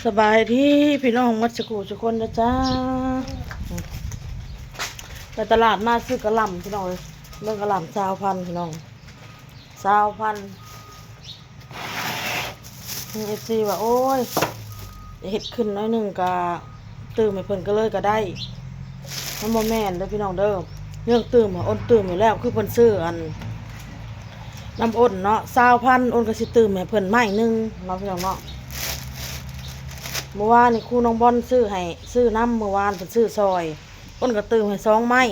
สบายที่พี่น้องมัดสกูทุกคนนะจ้าไปตลาดมาซื้อกระหล่ำพี่น้องเลยเรื่องกระหล่ำ20,000พี่น้อง20,000มีFCว่าโอ้ยเห็ดขึ้นน้อยหนึ่งกะตื่มให้เพิ่นก็เลยก็ได้มันโมแม่นเด้อพี่น้องเด้อเรื่องตื่มอ้นตื่มอยู่แล้วคือเพิ่นซื้ออันน้ำอ้นเนาะ20,000อ้นก็สิตื่มให้เพิ่นไม้นึงเนาะพี่น้องเนาะเมื่อวานนี่ครูน้องบอลซื้อน้ำเมื่อวานเพิ่นซื้อซอยอ้นก็ตื่มให้2 ไม้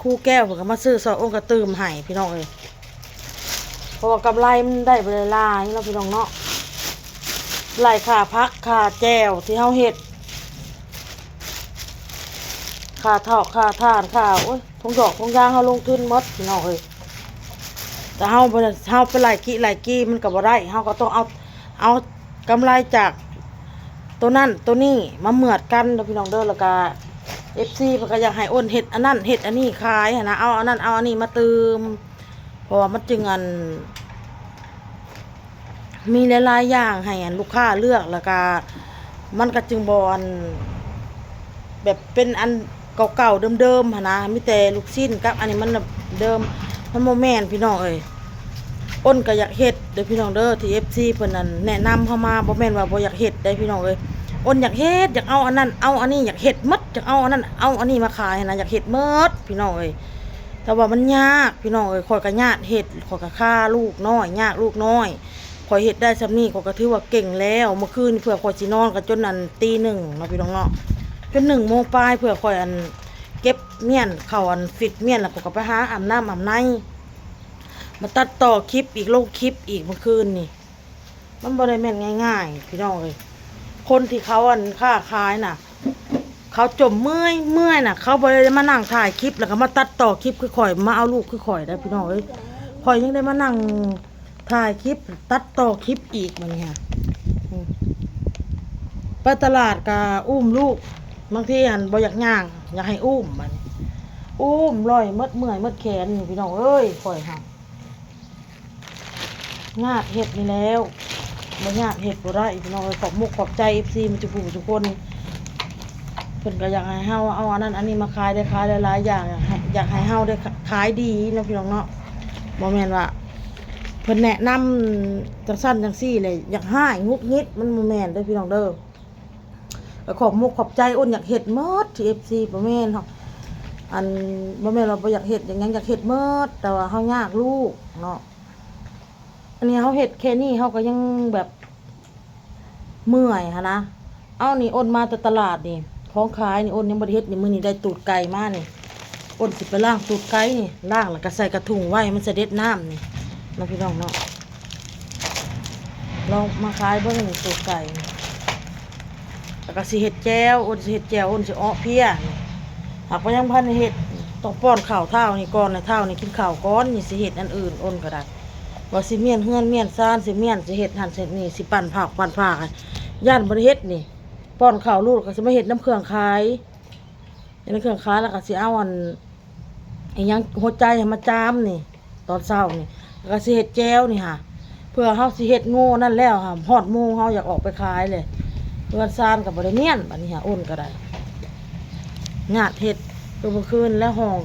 ครูแก้วเพิ่นก็มาซื้อซอยอ้นก็ตื่มให้พี่น้องเอ้ยเพราะว่ากำไรมันได้บ่ได้หลายเนาะพี่น้องเนาะไล่ค่าพักค่าแจ้วที่เฮาเฮ็ดค่าเท่าค่าทานค่าโอ้ยทุกดอกทุกอย่างเฮาลงทุนหมดพี่น้องเอ้ยแต่เฮาไปไล่กี้มันก็บ่ได้เฮาก็ต้องเอากำไรจากตัวนั้นตัวนี้มาเหมือดกันเด้อพี่น้องเด้อแล้วก็ FC เพิ่นก็อยากให้อ้นเฮ็ดอันนั้นเฮ็ดอันนี้ขายหั่นนะเอาอันนั้นเอาอันนี้มาเติมเพราะว่ามันจึงมีหลายๆอย่างให้ลูกค้าเลือกแล้วก็มันก็จึงบ่แบบเป็นอันเก่าๆเดิมๆหั่นนะมีแต่ลูกชิ้นกับอันนี้มันเดิมมันบ่แม่นพี่น้องเอ้ยอ้นก็อยากเฮ็ดเด้อพี่น้องเด้อที่ FC เพิ่นนั่นแนะนำเข้ามาบ่แม่นว่าบ่อยากเฮ็ดได้พี่น้องเอ้ยอ้นอยากเฮ็ดอยากเอาอันนั้นเอาอันนี้อยากเฮ็ดหมดอยากเอาอันนั้นเอาอันนี้มาขายนะอยากเฮ็ดหมดพี่น้องเอ้ยแต่ว่ามันยากพี่น้องเอ้ยข่อยก็ยากเฮ็ดข่อยก็ฆ่าลูกน้อยยากลูกน้อยข่อยเฮ็ดได้ซำนี้ข่อยก็ถือว่าเก่งแล้วเมื่อคืนเพื่อข่อยสินอนก็จนนั้นตี 1เนาะพี่น้องเนาะจน1 โมงปลายเพื่อข่อยเก็บเมี่ยนเข้าฟิตเมี่ยนแล้วก็ไปหาอาบน้ำอาบในมาตัดต่อคลิปอีกลงคลิปอีกเมื่อคืนนี่มันบ่ได้แม่นง่ายๆพี่น้องเอ้ยคนที่เขาค้าขายน่ะเขาจมเมื่อยน่ะเขาบ่ได้มานั่งถ่ายคลิปแล้วก็มาตัดต่อคลิปคือข่อยมาเอาลูกคือข่อยได้พี่น้องเอ้ยข่อยยังได้มานั่งถ่ายคลิปตัดต่อคลิปอีกมันเนี่ยไปตลาดก็อุ้มลูกบางทีบ่อยากย่างอยากให้อุ้มมันอุ้มลอยเมื่อยแขนนี่พี่น้องเอ้ยข่อยหางาดเห็ดนี่แล้วบ่งาดเห็ดบ่ได้พี่น้องขอบมุกขอบใจ FC มันจะผู้ทุกคนเพิ่นก็อยากให้เฮาเอาอันนั้นอันนี้มาขายได้ขายหลายๆอย่างอยากให้เฮาได้ขายดีเนาะพี่น้องเนาะบ่แม่นว่าเพิ่นแนะนำจังซั่นจังซี่เลยอยากให้งุบงิดมันบ่แม่นเด้อพี่น้องเด้อก็ขอบมุกขอบใจอ้นอยากเฮ็ดหมดที่ FC บ่แม่นเฮาบ่แม่นว่าบ่อยากเฮ็ดอย่างนั้นอยากเฮ็ดหมดแต่ว่าเฮายากลูกเนาะอันนี้เขาเห็ดแค่นี้เขาก็ยังแบบเมื่อยฮะนะเอานี่อ้นมาแต่ตลาดนี่ของขายนี่อ้นยังบริเฮ็ดนี่มื้อนี้ได้ตูดไก่มานี่อ้นสิไปล้างตูดไก่นี่ล้างแล้วก็ใส่กระถุงไว้มันจะเด็ดน้ำนี่นะพี่น้องเนาะลองมาขายเบิ่งนี่ตูดไก่แล้วก็สิเฮ็ดแจ่วอ้นสิเฮ็ดแจ่วอ้นสิอ้อเพี้ยนี่หากว่ายังพันเฮ็ดต้องป้อนข้าวเท่านี่ก่อนนะเท่านี่กินข้าวก่อนนี่สิเฮ็ดอันอื่นอ้นก็ได้ว่าสิเมียนเฮือนเมียนซ่านสิเมียนสิเฮ็ดหั่นเสร็จนี่สิปั่นผักย่านบ่ได้เฮ็ดนี่ป้อนข้าวลูกก็สิมาเฮ็ดน้ำเครื่องขายน้ำเครื่องขายแล้วก็สิเอาอีหยังหัวใจให้มาจามนี่ตอนเช้านี่แล้วก็สิเฮ็ดแจ่วนี่ค่ะเพื่อเฮาสิเฮ็ดโง่นั่นแล้วค่ะฮอดโมงเฮาอยากออกไปขายเลยเฮือนซ่านก็บ่ได้เมียนบัดนี้ค่ะอ้นก็ได้ญาติเฮ็ดเมื่อคืนแล้วห้อง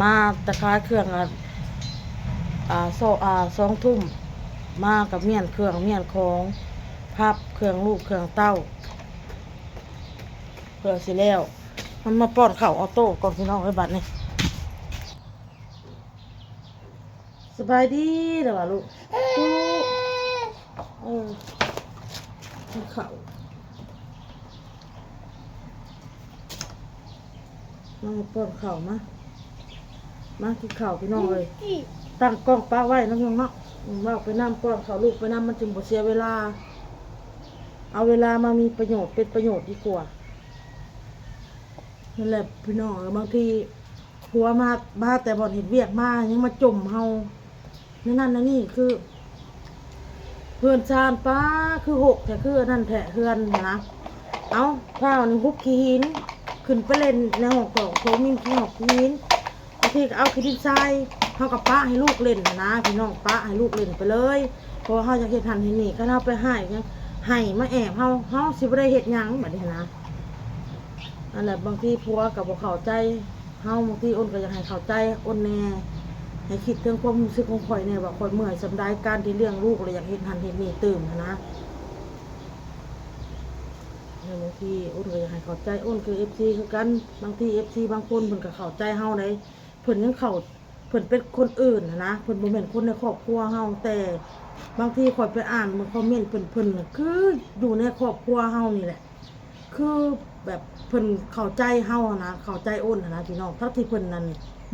มาตะขายเครื่อง2 ทุ่มมากับเมียนเครื่องเมียนของพับเครื่องลูกเครื่องเต้าเพื่อสิแล้วมันมาป้อนข้าวออโต้ก่อนพี่น้องไอ้บัดนี่สบายดีเด้อวะลูกกินข้าวมาป้อนข้าวมากินข้าวพี่น้องเลยตั้งกล้องป้าไว้นะพี่น้องเนาะว่าไปน้ำป้อนข้าวลูกไปน้ำมันจึงบ่เสียเวลาเอาเวลามามีประโยชน์เป็นประโยชน์ดีกว่านั่นแหละพี่น้องบางทีผัวมาแต่บ่เห็นเวียกมายังมาจมเฮานั่นนี่คือเพื่อนชานป้าคือหกแต่คือนั่นแถะเพื่อนนะเอาข้าวนี่ฮุบขี้หินขึ้นไปเล่นในห้องของโถมีขี้หอกขี้หินบางทีก็เอาขี้ดินทรายเฮากับป้าให้ลูกเล่นนะพี่น้องป้าให้ลูกเล่นไปเลยเพราะเฮาจะเฮ็ดหันเฮ็ดนี่ก็เฮาไปให้ยัง ให้มาแอบเฮาสิบ่ได้เฮ็ดหยังบัดนี้นะนั่นแหละบางทีผัวก็บ่เข้าใจเฮาบางทีอ้นก็อยากให้เข้าใจอ้นแน่ให้คิดถึงความรู้สึกของข่อยแน่ว่าข่อยเมื่อยสำใดการที่เลี้ยงลูกเลยอยากเฮ็ดหันเฮ็ดนี่ตื่มนะบางทีอ้นก็อยากให้เข้าใจอ้นคือ FC คือกันบางที FC บางคนเพิ่นก็เข้าใจเฮาได้เพิ่นยังเข้าเพิ่นเป็นคนอื่นนะเพิ่นบ่แม่นคนในครอบครัวเฮาแต่บางทีข่อยไปอ่านมันคอมเมนต์เพิ่นน่ะคืออยู่ในครอบครัวเฮานี่แหละคือแบบเพิ่นเข้าใจเฮานะเข้าใจอ้นนะพี่น้องเท่าที่เพิ่นนั้น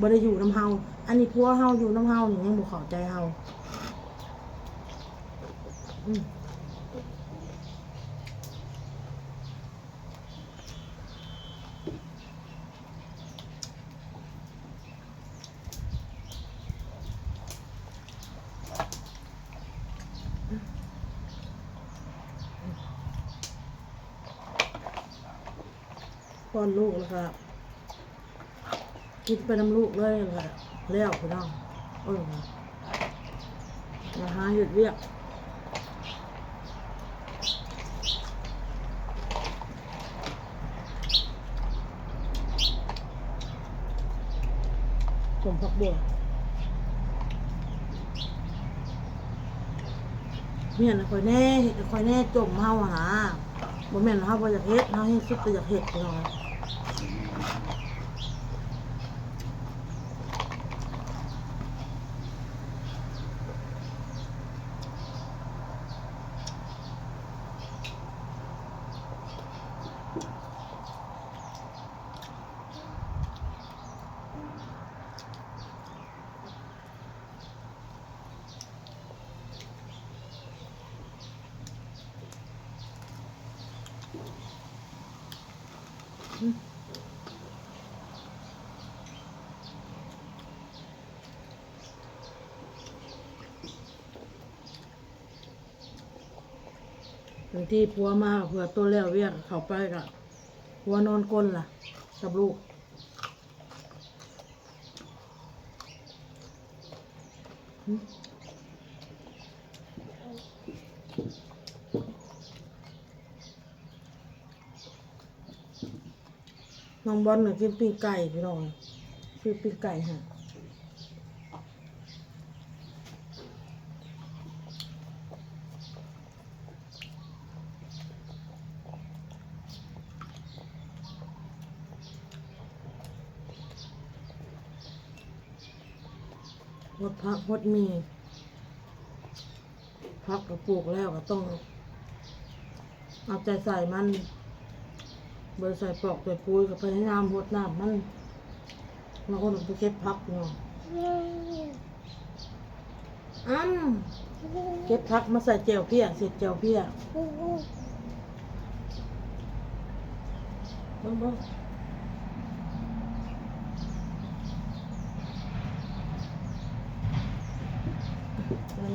บ่ได้อยู่นำเฮาอันนี้ผัวเฮาอยู่นำเฮานี่ยังบ่เข้าใจเฮาป้อนลูกแล้วก็กินไปน้ำลูกเลยค่ะแล้วพี่น้องมาหาหยุดเรียกสมพักบัวเนี่ยนะคอยแน่จมเฮาหาบ่แม่นเฮาบ่อยากเฮ็ดเฮาให้สุดก็อยากเฮ็ดพี่น้องบางทีผัวมาเผื่อตัวแล้วเวียกเข้าไปก็ผัวนอนก้นล่ะกับลูกน้องบอลน่ะกินปิ้งไก่พี่น้องซื้อปิ้งไก่ฮะหดผักหดมีผักก็ปลูกแล้วก็ต้องเอาใจใส่มันเบอร์ใส่ปลอกใส่ปุ๋ยก็พยายามหดน้ำมันมาคนไปเก็บผักเนาะเก็บผักมาใส่เจียวเพี้ยเสร็จเจียวเพี้ยเบิ่ง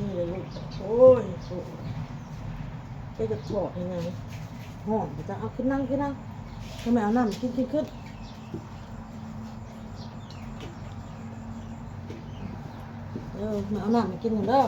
นี่เลยลูกโอ้ยจะถอดยังไงห่อนจะเอาขึ้นนั่งทำไมเอาน้ำกินขึ้นมาเอาน้ำมากินกันเด้อ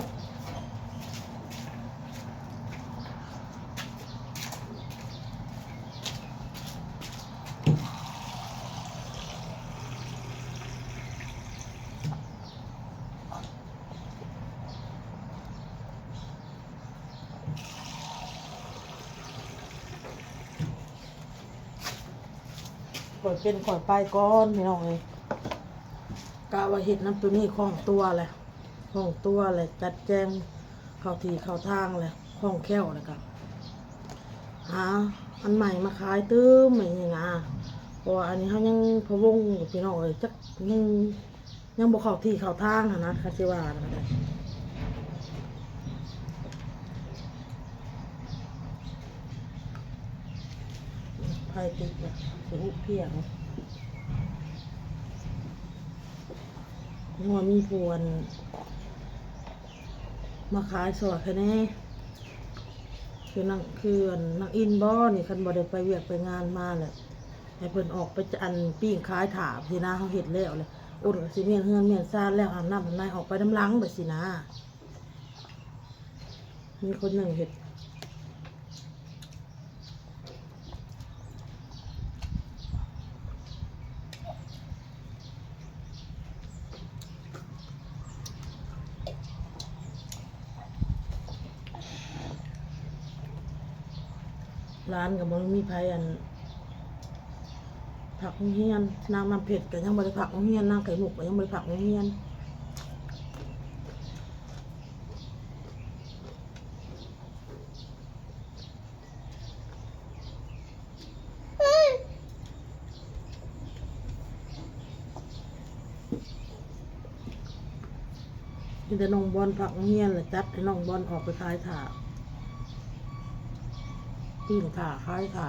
ข่อยเป็นข่อยไปก้อนพี่น้องเลยกะว่าเห็ดน้ำตัวนี้ของตัวแหละจัดแจงเข้าที่เข้าทางแหละของแค้วเลยกันหาอันใหม่มาขายตื้มไม่ยังไงเพราะว่าอันนี้เขายังพะวงอยู่พี่น้องเลยจักยังบ่เข้าที่เข้าทางนะคาชิวานะไผ่ติดแบบสีเพียงหัวมีปวนมาขายสอดแค่นี้คือนางอินบ่นี่คันบ่ได้ไปเวียกไปงานมาเลยให้เพิ่นออกไปอันปิ้งขายถาบสินะเขาเห็ดแล้วเลยอุ่นสิเมียนเฮือนเมียนซ่านแล้วอาบน้ำมันนายออกไปน้ำล้างไปสินะมีคนหนึ่งเห็ด ร้านก็บ่มีไผอันผักโรงเรียนนางน้ำเผ็ดก็ยังบ่ได้ผักโรงเรียนนางไข่มุกก็ยังบ่ได้ผักโรงเรียนมีแต่น้องบอลผักโรงเรียนแล้วจัดให้น้องบอลออกไปขายถ่าปิ้งถ่าขายถ่า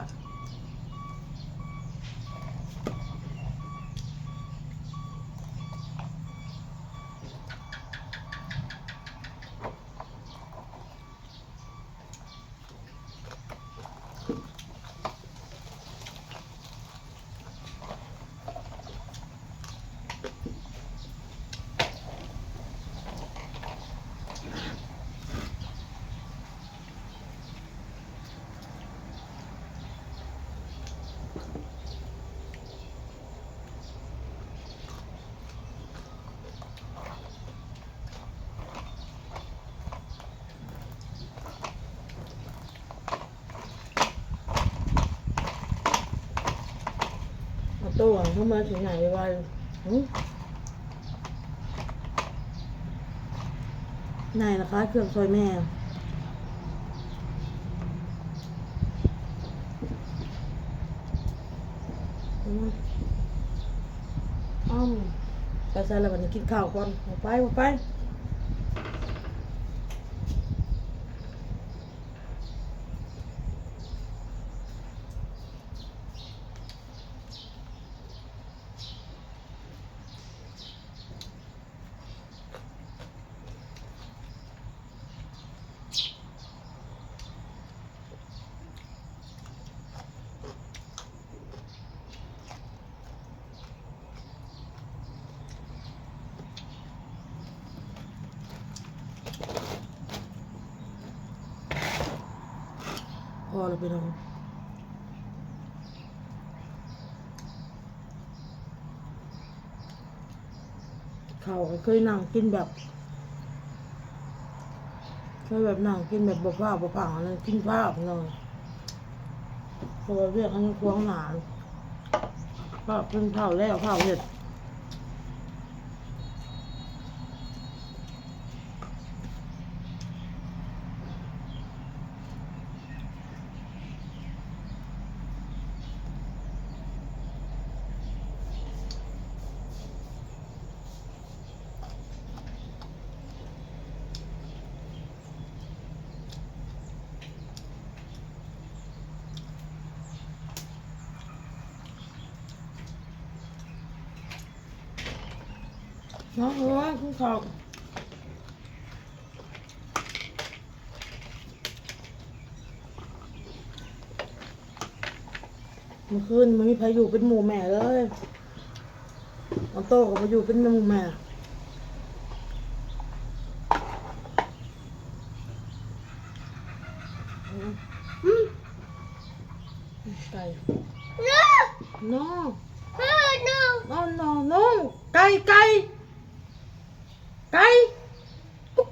ตัวเข้ามาถึงไหนไวไหนล่ะคะเครื่องซอยแม่ไปใส่แล้ววันนี้กินข้าวก่อนไปพอแล้วไปลองเขาเคยนั่งกินแบบนั่งกินแบบบ่ผ้าบ่ผังอะไรกินผ้าเลยเพราะว่าเรียกอันนี้ควงหนาก็เป็นข้าวแล้วข้าวเห็ดน้องคุณข้าวเมื่อคืนมันมีพายุเป็นหมู่แม่เลยน้องโตกับพายุเป็นหมู่แม่ไก่น้องน้องไก่กุ๊ก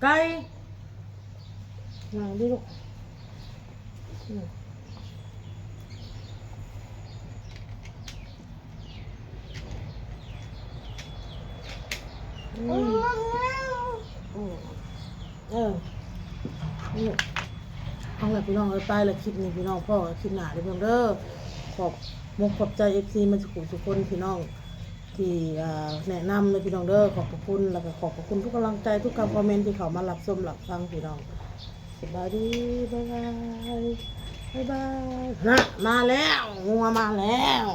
ไก่นั่งดิลูกเอาละพี่น้องไปละคลิปนี้พี่น้องพ่อคลิปหนาเด้อเด้อขอบใจFCมาทุกคนพี่น้องที่แนะนำเลยพี่น้องเด้อขอบคุณแล้วก็ขอบคุณทุกกำลังใจทุกคำคอมเมนต์ที่เขามารับชมรับฟังพี่น้องสบายดีบ๊ายบายนะมาแล้วงัวมาแล้ว